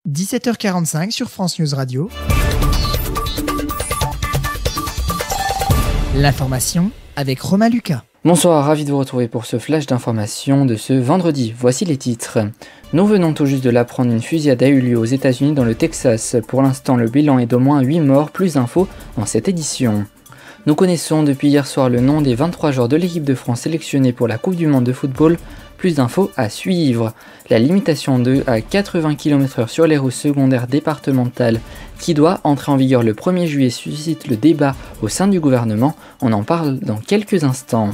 17h45 sur France News Radio. L'information avec Romain Lucas. Bonsoir, ravi de vous retrouver pour ce flash d'information de ce vendredi. Voici les titres. Nous venons tout juste de l'apprendre, une fusillade a eu lieu aux États-Unis dans le Texas. Pour l'instant, le bilan est d'au moins 8 morts, plus d'infos dans cette édition. Nous connaissons depuis hier soir le nom des 23 joueurs de l'équipe de France sélectionnés pour la Coupe du Monde de football. Plus d'infos à suivre. La limitation de à 80 km/h sur les routes secondaires départementales qui doit entrer en vigueur le 1er juillet suscite le débat au sein du gouvernement. On en parle dans quelques instants.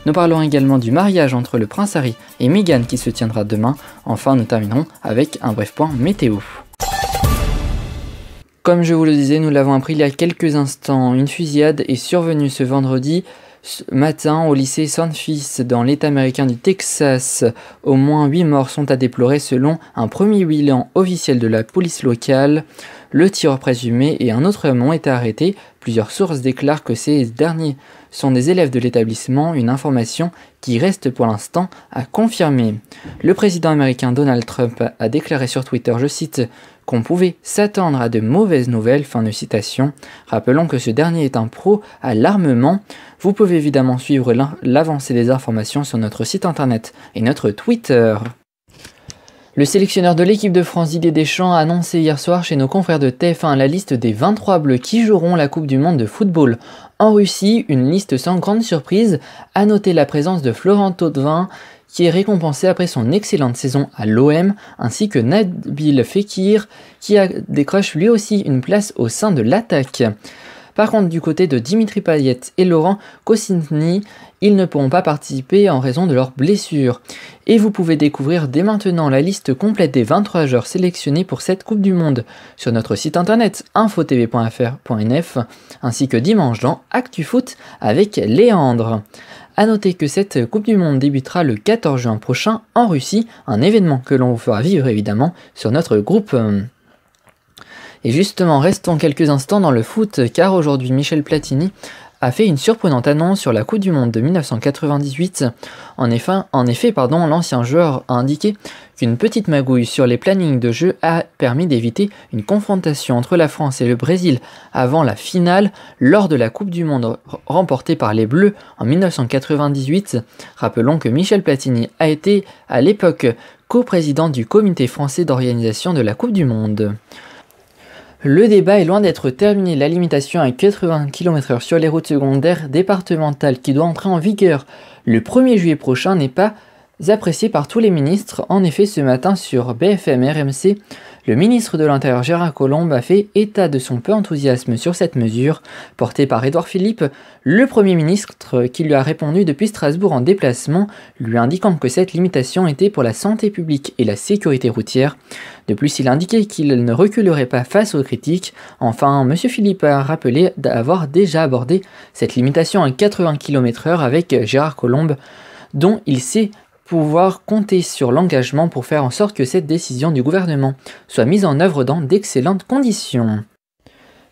Nous parlons également du mariage entre le prince Harry et Meghan qui se tiendra demain. Enfin, nous terminerons avec un bref point météo. Comme je vous le disais, nous l'avons appris il y a quelques instants, une fusillade est survenue ce vendredi matin au lycée Sandfist dans l'état américain du Texas. Au moins 8 morts sont à déplorer selon un premier bilan officiel de la police locale. Le tireur présumé et un autre homme ont été arrêtés. Plusieurs sources déclarent que ces derniers sont des élèves de l'établissement, une information qui reste pour l'instant à confirmer. Le président américain Donald Trump a déclaré sur Twitter, je cite, qu'on pouvait s'attendre à de mauvaises nouvelles, fin de citation. Rappelons que ce dernier est un pro à l'armement. Vous pouvez évidemment suivre l'avancée des informations sur notre site internet et notre Twitter. Le sélectionneur de l'équipe de France Didier Deschamps a annoncé hier soir chez nos confrères de TF1 la liste des 23 bleus qui joueront la Coupe du Monde de football en Russie, une liste sans grande surprise. À noter la présence de Florent Thauvin, qui est récompensé après son excellente saison à l'OM, ainsi que Nabil Fekir, qui décroche lui aussi une place au sein de l'attaque. Par contre, du côté de Dimitri Payet et Laurent Koscielny, ils ne pourront pas participer en raison de leurs blessures. Et vous pouvez découvrir dès maintenant la liste complète des 23 joueurs sélectionnés pour cette Coupe du Monde sur notre site internet infotv.fr.nf, ainsi que dimanche dans ActuFoot avec Léandre. A noter que cette Coupe du Monde débutera le 14 juin prochain en Russie, un événement que l'on vous fera vivre évidemment sur notre groupe. Et justement, restons quelques instants dans le foot, car aujourd'hui Michel Platini a fait une surprenante annonce sur la Coupe du Monde de 1998. En effet, l'ancien joueur a indiqué qu'une petite magouille sur les plannings de jeu a permis d'éviter une confrontation entre la France et le Brésil avant la finale lors de la Coupe du Monde remportée par les Bleus en 1998. Rappelons que Michel Platini a été à l'époque coprésident du comité français d'organisation de la Coupe du Monde. Le débat est loin d'être terminé. La limitation à 80 km/h sur les routes secondaires départementales qui doit entrer en vigueur le 1er juillet prochain n'est pas appréciée par tous les ministres. En effet, ce matin sur BFM RMC, le ministre de l'Intérieur Gérard Collomb a fait état de son peu enthousiasme sur cette mesure portée par Édouard Philippe, le Premier ministre qui lui a répondu depuis Strasbourg en déplacement, lui indiquant que cette limitation était pour la santé publique et la sécurité routière. De plus, il a indiqué qu'il ne reculerait pas face aux critiques. Enfin, M. Philippe a rappelé d'avoir déjà abordé cette limitation à 80 km/h avec Gérard Collomb, dont il sait pouvoir compter sur l'engagement pour faire en sorte que cette décision du gouvernement soit mise en œuvre dans d'excellentes conditions.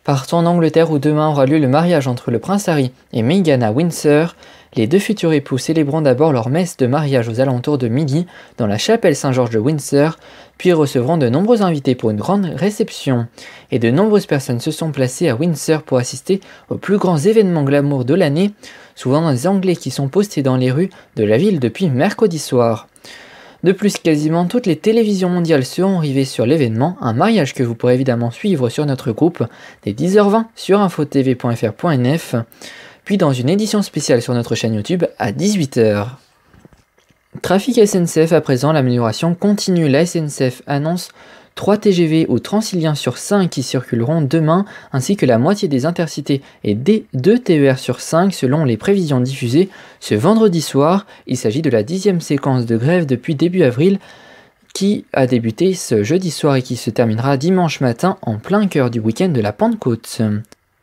Partons en Angleterre où demain aura lieu le mariage entre le prince Harry et Meghan à Windsor. Les deux futurs époux célébreront d'abord leur messe de mariage aux alentours de midi dans la chapelle Saint-Georges de Windsor, puis recevront de nombreux invités pour une grande réception. Et de nombreuses personnes se sont placées à Windsor pour assister aux plus grands événements glamour de l'année, souvent des Anglais qui sont postés dans les rues de la ville depuis mercredi soir. De plus, quasiment toutes les télévisions mondiales seront rivées sur l'événement, un mariage que vous pourrez évidemment suivre sur notre groupe dès 10h20 sur infotv.fr.nf, puis dans une édition spéciale sur notre chaîne YouTube à 18h. Trafic SNCF à présent, l'amélioration continue. La SNCF annonce 3 TGV ou Transilien sur 5 qui circuleront demain, ainsi que la moitié des intercités et 2 TER sur 5 selon les prévisions diffusées ce vendredi soir. Il s'agit de la 10e séquence de grève depuis début avril qui a débuté ce jeudi soir et qui se terminera dimanche matin en plein cœur du week-end de la Pentecôte.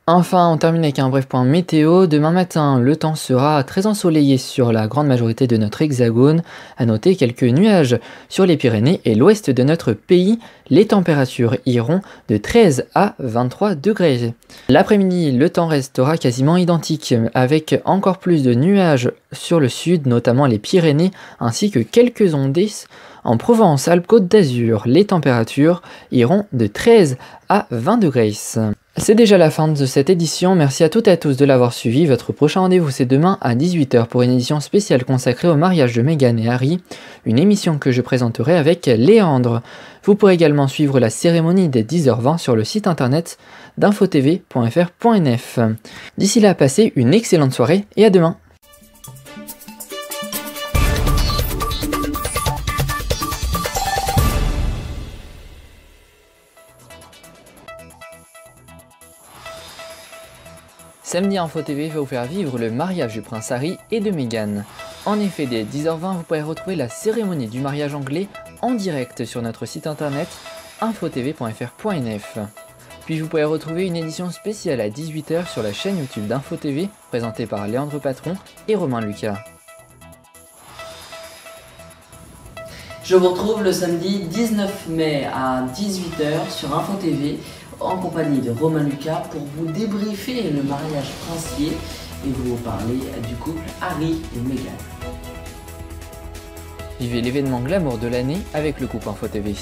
Enfin, on termine avec un bref point météo. Demain matin, le temps sera très ensoleillé sur la grande majorité de notre hexagone. À noter quelques nuages sur les Pyrénées et l'ouest de notre pays. Les températures iront de 13 à 23 degrés. L'après-midi, le temps restera quasiment identique, avec encore plus de nuages sur le sud, notamment les Pyrénées, ainsi que quelques ondées En Provence-Alpes-Côte d'Azur, les températures iront de 13 à 20 degrés. C'est déjà la fin de cette édition, merci à toutes et à tous de l'avoir suivi. Votre prochain rendez-vous c'est demain à 18 h pour une édition spéciale consacrée au mariage de Meghan et Harry, une émission que je présenterai avec Léandre. Vous pourrez également suivre la cérémonie dès 10 h 20 sur le site internet d'infotv.fr.nf. D'ici là, passez une excellente soirée et à demain. Samedi, Info TV va vous faire vivre le mariage du prince Harry et de Meghan. En effet, dès 10 h 20, vous pourrez retrouver la cérémonie du mariage anglais en direct sur notre site internet infotv.fr.nf. Puis vous pourrez retrouver une édition spéciale à 18 h sur la chaîne YouTube d'Info TV, présentée par Léandre Patron et Romain Lucas. Je vous retrouve le samedi 19 mai à 18 h sur Info TV en compagnie de Romain Lucas pour vous débriefer le mariage princier et vous parler du couple Harry et Meghan. Vivez l'événement glamour de l'année avec le couple Info TV.